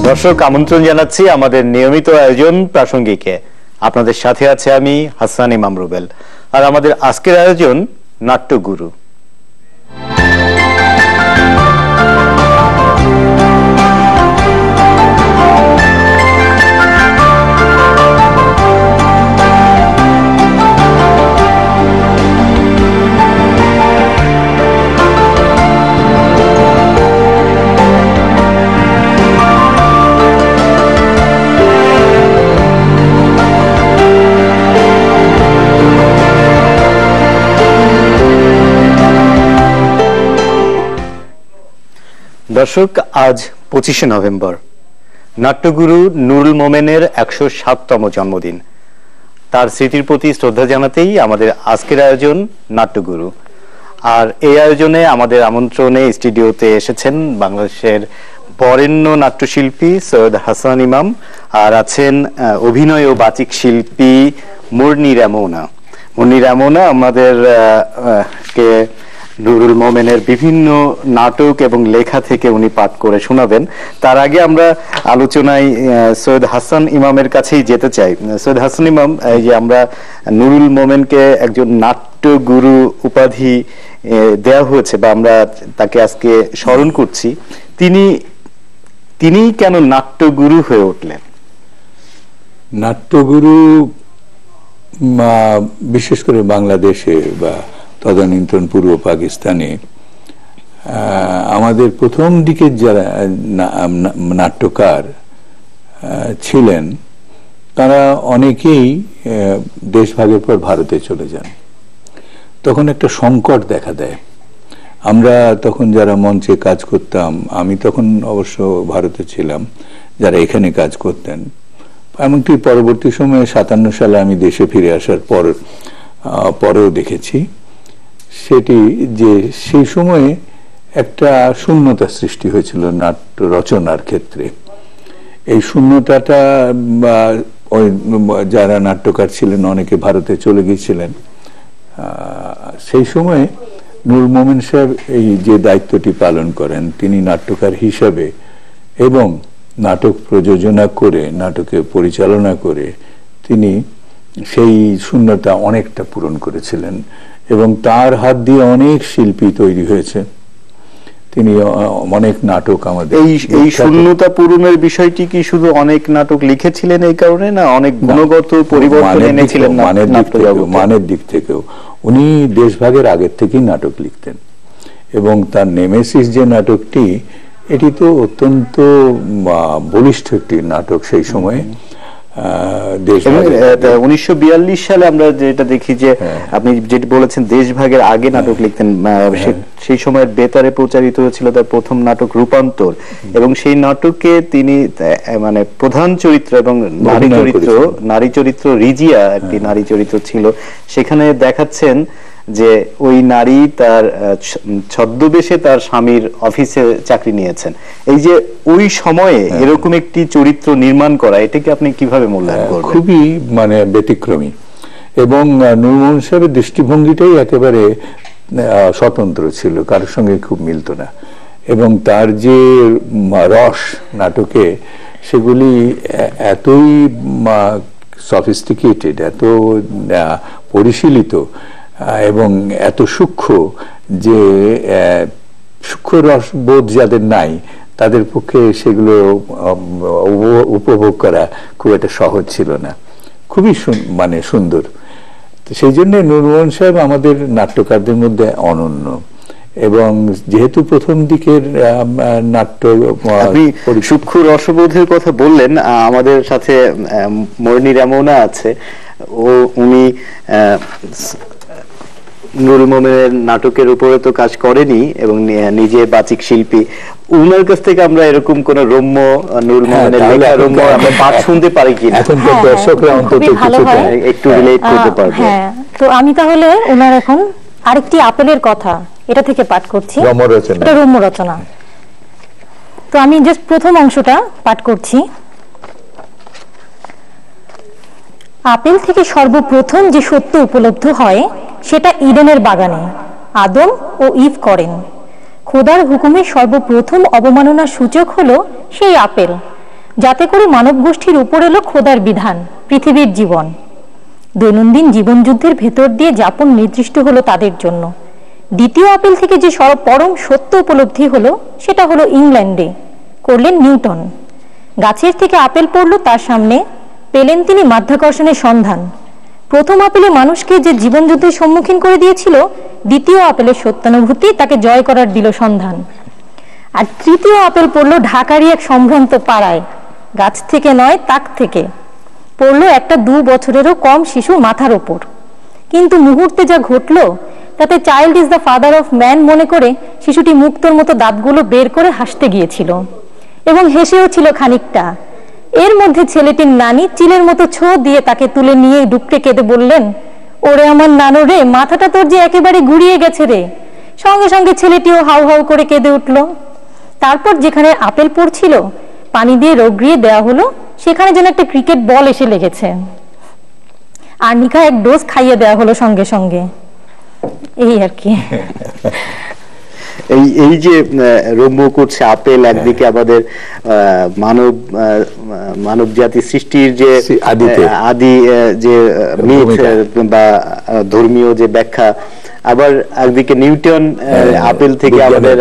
দর্শক আমন্ত্রণ জানাচ্ছি আমাদের নিয়মিত আয়োজন প্রাসঙ্গিকে। আপনাদের সাথে আছে আমি হাসান ইমাম রুবেল, আর আমাদের আজকের আয়োজন নাট্যগুরু। দর্শক, আজ 25শে নভেম্বর, নাট্যগুরু নুরুল মোমেনের 107তম জন্মদিন। তার স্মৃতির প্রতি শ্রদ্ধা জানাতেই আমাদের আজকের আয়োজন নাট্যগুরু। আর এই আয়োজনে আমাদের আমন্ত্রণে স্টুডিওতে এসেছেন বাংলাদেশের বরেণ্য নাট্যশিল্পী সৈয়দ হাসান ইমাম, আর আছেন অভিনয় ও বাচিক শিল্পী মুরনি রামোনা। মুরনি রামোনা আমাদের কে নুরুল মোমেনের বিভিন্ন নাটক এবং লেখা থেকে উনি পাঠ করে শোনাবেন। তার আগে আমরা আলোচনায় সৈয়দ হাসান ইমামের কাছেই যেতে চাই। সৈয়দ হাসান ইমাম, এই যে আমরা নুরুল মোমেনকে একজন নাট্যগুরু উপাধি দেয়া হয়েছে বা আমরা তাকে আজকে স্মরণ করছি, তিনি কেন নাট্যগুরু হয়ে উঠলেন? নাট্যগুরু বিশেষ করে বাংলাদেশে বা তদানীন্তন পূর্ব পাকিস্তানে আমাদের প্রথম দিকের যারা নাট্যকার ছিলেন তারা অনেকেই দেশভাগের পর ভারতে চলে যান। তখন একটা সংকট দেখা দেয়। আমরা তখন যারা মঞ্চে কাজ করতাম, আমি তখন অবশ্য ভারতে ছিলাম, যারা এখানে কাজ করতেন, এমনকি পরবর্তী সময়ে 57 সালে আমি দেশে ফিরে আসার পরেও দেখেছি সেটি যে সেই সময়ে একটা শূন্যতা সৃষ্টি হয়েছিল নাট্য রচনার ক্ষেত্রে। এই শূন্যতাটা ওই যারা নাট্যকার ছিলেন অনেকে ভারতে চলে গিয়েছিলেন। সেই সময়ে নুরুল মোমেন সাহেব এই যে দায়িত্বটি পালন করেন, তিনি নাট্যকার হিসাবে এবং নাটক প্রযোজনা করে নাটকে পরিচালনা করে তিনি সেই শূন্যতা অনেকটা পূরণ করেছিলেন এবং তার হাত দিয়ে অনেক শিল্পী তৈরি হয়েছে। তিনি অনেক নাটক আমাদের এই শূন্যতা পূরণের বিষয়টি কি শুধু অনেক নাটক লিখেছিলেন এই কারণে, না অনেক গুণগত পরিবর্তন এনেছিলেন? মানের দিক থেকেও উনি দেশভাগের আগের থেকেই নাটক লিখতেন এবং তার নেমেসিস যে নাটকটি, এটি তো অত্যন্ত বলিষ্ঠ একটি নাটক সেই সময়ে। 1942 সালে আমরা যেটা দেখি যে আপনি যেটা বলেছেন দেশভাগের আগে নাটক লিখতেন, সেই সময়ের বেতারে প্রচারিত হয়েছিল তার প্রথম নাটক রূপান্তর, এবং সেই নাটকে তিনি মানে প্রধান চরিত্র এবং নারী চরিত্র রিজিয়া একটি নারী চরিত্র ছিল। সেখানে দেখাচ্ছেন যে ওই নারী তার ছদ্মবেশে তার স্বামীর অফিসে চাকরি নিয়েছেন। এই যে ওই সময়ে এরকম একটি চরিত্র নির্মাণ করা, এটাকে আপনি কিভাবে মূল্যায়ন করবেন? খুবই মানে ব্যতিক্রমী, এবং নুরুল মোমেন সাহেবের দৃষ্টিভঙ্গিটাই একেবারে স্বতন্ত্র ছিল, কারোর সঙ্গে খুব মিলত না। এবং তার যে রস নাটকে, সেগুলি এতই সফিস্টিকেটেড, এত পরিশীলিত এবং এত সূক্ষ্ম যে সূক্ষ্ম রসবোধ যাদের নাই তাদের পক্ষে সেগুলো উপভোগ করা খুব একটা সহজ ছিল না। খুবই মানে সুন্দর। তো সেই জন্য নুরুল মোমেন সাহেব আমাদের নাট্যকারদের মধ্যে অনন্য। এবং যেহেতু প্রথম দিকের নাট্য, আপনি সূক্ষ্ম রসবোধের কথা বললেন, আমাদের সাথে মুরনি রামোনা আছে। উনি নুরুল মোমেনের নাটকের উপরে তো কাজ করেনি এবং নিজে বাচিক শিল্পী। উনার কাছ থেকে আমরা এরকম কোন রম্য নুরুল মোমেনের লেখা রম্য আমরা পাঠ শুনতে পারি কিনা? এখনকার দর্শকরা অন্তত একটু রিলেট করতে পারবে। তো আমি তাহলে ওনার এখন আরেকটি আপেলের কথা এটা থেকে পাঠ করছি, এটা রম্য রচনা। তো আমি জাস্ট প্রথম অংশটা পাঠ করছি। আপেল থেকে সর্বপ্রথম যে সত্য উপলব্ধ হয় সেটা ইডেনের বাগানে আদম ও ইভ করেন। খোদার হুকুমে সর্বপ্রথম অবমাননার সূচক হলো সেই আপেল, যাতে করে মানব গোষ্ঠীর উপর এলো খোদার বিধান, পৃথিবীর জীবন। দৈনন্দিন জীবনযুদ্ধের ভেতর দিয়ে যাপন নির্দিষ্ট হলো তাদের জন্য। দ্বিতীয় আপেল থেকে যে পরম সত্য উপলব্ধি হলো সেটা হলো ইংল্যান্ডে করলেন নিউটন। গাছের থেকে আপেল পড়লো তার সামনে, পেলেন তিনি মাধ্যাকর্ষণের সন্ধান। প্রথম আপেলে মানুষকে যে জীবনযুদ্ধের সম্মুখীন করে দিয়েছিল, দ্বিতীয় আপেলের সত্যানুভূতি তাকে জয় করার দিল সন্ধান। আর তৃতীয় আপেল পড়লো ঢাকারই এক সম্ভ্রান্ত পাড়ায়, গাছ থেকে নয় তাক থেকে, পড়লো একটা 2 বছরেরও কম শিশু মাথার ওপর। কিন্তু মুহূর্তে যা ঘটলো তাতে child is the father of man মনে করে শিশুটি মুক্তোর মতো দাঁতগুলো বের করে হাসতে গিয়েছিল, এবং হেসেও ছিল খানিকটা। এর মধ্যে ছেলেটির নানি চিলের মতো ছো দিয়ে তাকে তুলে নিয়ে ডুকরে কেঁদে বললেন, ওরে আমার নানু রে, মাথাটা তোর যে একেবারে গুড়িয়ে গেছে রে। সঙ্গে সঙ্গে ছেলেটিও হাউ হাউ করে কেঁদে উঠল। তারপর যেখানে আপেল পড়ছিল পানি দিয়ে রগড়িয়ে দেওয়া হলো, সেখানে যেন একটা ক্রিকেট বল এসে লেগেছে। আর্নিকা এক ডোজ খাইয়ে দেওয়া হলো সঙ্গে সঙ্গে। এই আর কি। এই যে রম্য করছে আপেল, একদিকে আমাদের মানব জাতি সৃষ্টির যে আদি যে মিথ বা ধর্মীয় যে ব্যাখ্যা, আবার একদিকে নিউটন আপেল থেকে আমাদের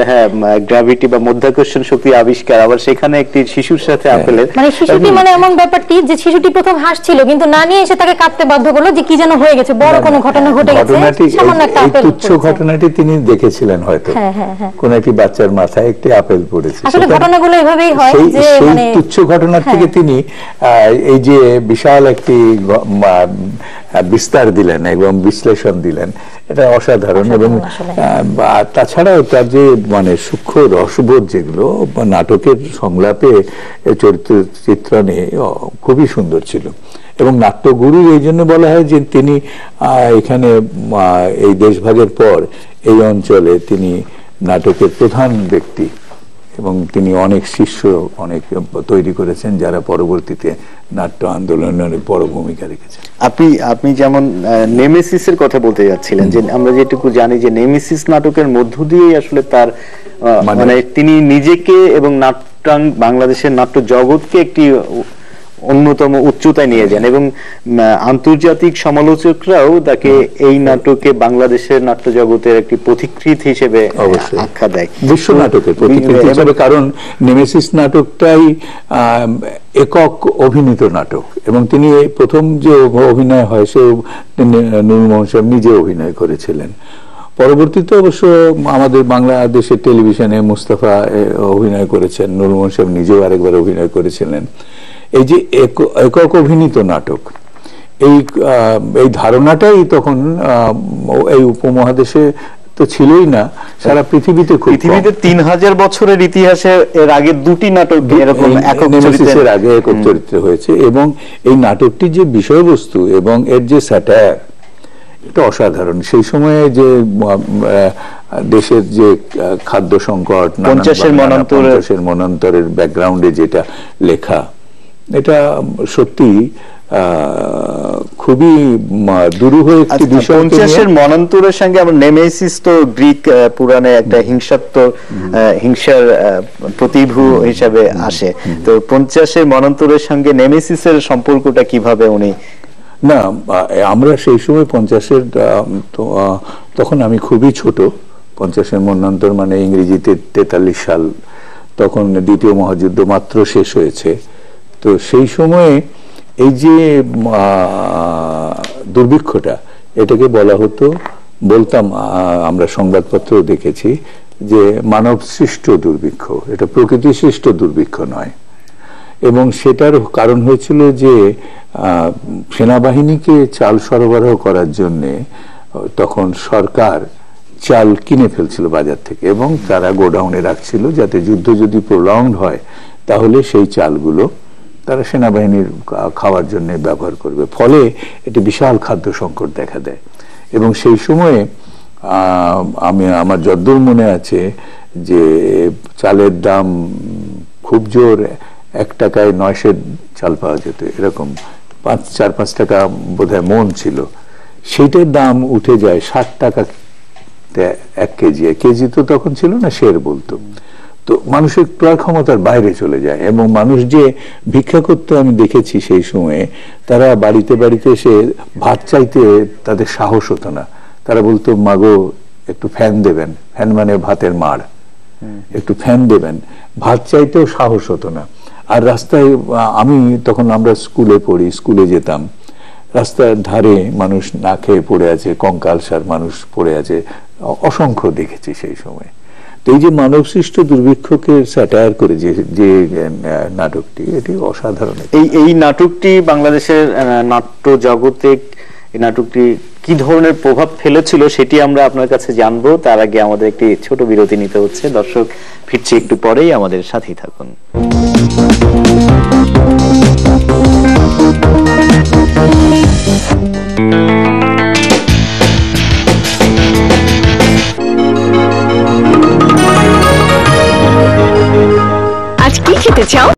গ্র্যাভিটি বা মাধ্যাকর্ষণ শক্তি আবিষ্কার, আবার সেখানে একটি শিশুর সাথে আপেলের মানে শিশুটি মানে এমন ব্যাপারটি যে শিশুটি প্রথম হাসছিল, কিন্তু নানি এসে তাকে কাঁদতে বাধ্য করলো যে কি যেন হয়ে গেছে, বড় কোনো ঘটনা ঘটে গেছে। সামান্য একটা আপেল, তুচ্ছ ঘটনাটি তিনি দেখেছিলেন হয়তো, কোন একটি বাচ্চার মাথায় একটি আপেল পড়েছে। আসলে ঘটনাগুলো এভাবেই হয় যে মানে তুচ্ছ ঘটনা থেকে তিনি এই যে বিশাল একটি বিস্তার দিলেন এবং বিশ্লেষণ দিলেন, এটা অসাধারণ। এবং তাছাড়াও তার যে মানে সূক্ষ্ম রসবোধ যেগুলো নাটকের সংলাপে চরিত্র চিত্রণে খুবই সুন্দর ছিল। এবং নাট্যগুরু এই জন্য বলা হয় যে তিনি এখানে এই দেশভাগের পর এই অঞ্চলে তিনি নাটকের প্রধান ব্যক্তি, এবং তিনি অনেক শিষ্য অনেক তৈরি করেছেন যারা পরবর্তীতে নাট্য আন্দোলনে অনেক বড় ভূমিকা রেখেছেন। আপনি যেমন নেমেসিসের কথা বলতে যাচ্ছিলেন, যে আমরা যেটুকু জানি যে নেমেসিস নাটকের মধ্য দিয়েই আসলে তার মানে তিনি নিজেকে এবং বাংলাদেশের নাট্য জগৎকে একটি অন্যতম উচ্চতায় নিয়ে যান, এবং আন্তর্জাতিক সমালোচকরাও তাকে এই নাটকে বাংলাদেশের নাট্য জগতের একটি পথিকৃৎ হিসেবে আখ্যা দেয়, বিশ্ব নাটকের পথিকৃৎ হিসেবে। কারণ নেমেসিস নাটকটাই একক অভিনীত নাটক, এবং তিনি প্রথম যে অভিনয় হয় সে নুরুল মোহাম্মদ সাহেব নিজে অভিনয় করেছিলেন। পরবর্তীতে অবশ্য আমাদের বাংলাদেশের টেলিভিশনে মুস্তাফা অভিনয় করেছেন, নুরুল মোহাম্মদ সাহেব নিজেও আরেকবার অভিনয় করেছিলেন। এই যে একক অভিনীত নাটক, এই ধারণাটাই তখন এই উপমহাদেশে তো ছিলই না, সারা পৃথিবীতে 3000 বছরের ইতিহাসে এর আগে 2টি নাটক এরকম একক চরিত্রের আগে একক চরিত্রে হয়েছে। এবং এই নাটকটির যে বিষয়বস্তু এবং এর যে স্যাটায়ার, এটা অসাধারণ। সেই সময়ে যে দেশের যে খাদ্য সংকট, 50-এর মনান্তরের ব্যাকগ্রাউন্ডে যেটা লেখা, এটা সত্যি খুবই দুরূহ একটি বিষয়। 50-এর মনান্তরের সঙ্গে আমরা নেমেসিস তো গ্রিক পুরাণে একটা হিংসার প্রতিভূ হিসাবে আসে, তো 50-এর মনান্তরের সঙ্গে নেমেসিসের সম্পর্কটা কিভাবে উনি? না, আমরা সেই সময় 50-এর তখন আমি খুবই ছোট, 50-এর মন্বন্তর মানে ইংরেজিতে 43 সাল, তখন দ্বিতীয় মহাযুদ্ধ মাত্র শেষ হয়েছে। তো সেই সময়ে এই যে দুর্ভিক্ষটা, এটাকে বলা হতো, বলতাম, আমরা সংবাদপত্র দেখেছি যে মানব সৃষ্ট দুর্ভিক্ষ, এটা প্রকৃতি সৃষ্ট দুর্ভিক্ষ নয়। এবং সেটার কারণ হয়েছিল যে সেনাবাহিনীকে চাল সরবরাহ করার জন্যে তখন সরকার চাল কিনে ফেলছিল বাজার থেকে, এবং তারা গোডাউনে রাখছিল যাতে যুদ্ধ যদি প্রলংড হয় তাহলে সেই চালগুলো তারা সেনাবাহিনীর খাওয়ার জন্য ব্যবহার করবে। ফলে একটি বিশাল খাদ্য সংকট দেখা দেয়। এবং সেই সময়ে আমার যদ্দূর মনে আছে যে চালের দাম খুব জোর, 1 টাকায় 9 সের চাল পাওয়া যেত, এরকম 4-5 টাকা বোধহয় মন ছিল। সেইটার দাম উঠে যায় 60 টাকা 1 কেজি। কেজি তো তখন ছিল না, শের বলতো। তো মানুষের ক্রয় ক্ষমতার বাইরে চলে যায়, এবং মানুষ যে ভিক্ষা করতে আমি দেখেছি সেই সময়ে, তারা বাড়িতে বাড়িতে এসে ভাত চাইতে তাদের সাহস হতো না। তারা বলতো, মাগো একটু ফ্যান দেবেন, ফ্যান মানে ভাতের মাড়, একটু ফ্যান দেবেন, ভাত চাইতেও সাহস হতো না। আর রাস্তায়, তখন আমরা স্কুলে পড়ি, স্কুলে যেতাম, রাস্তার ধারে মানুষ না খেয়ে পড়ে আছে, কঙ্কালসার মানুষ পড়ে আছে, অসংখ্য দেখেছি সেই সময়। তো এই যে মানব সৃষ্ট দুর্ভিক্ষকে স্যাটায়ার করে যে নাটকটি, এটি অসাধারণ। এই নাটকটি বাংলাদেশের নাট্য জগতে, এই নাটকটি কি ধরনের প্রভাব ফেলেছিল সেটি আমরা আপনার কাছে জানবো। তার আগে আমাদের একটি ছোট বিরতি নিতে হচ্ছে। দর্শক, ফিরছি একটু পরেই, আমাদের সাথেই থাকুন। আজ কি খেতে চাও?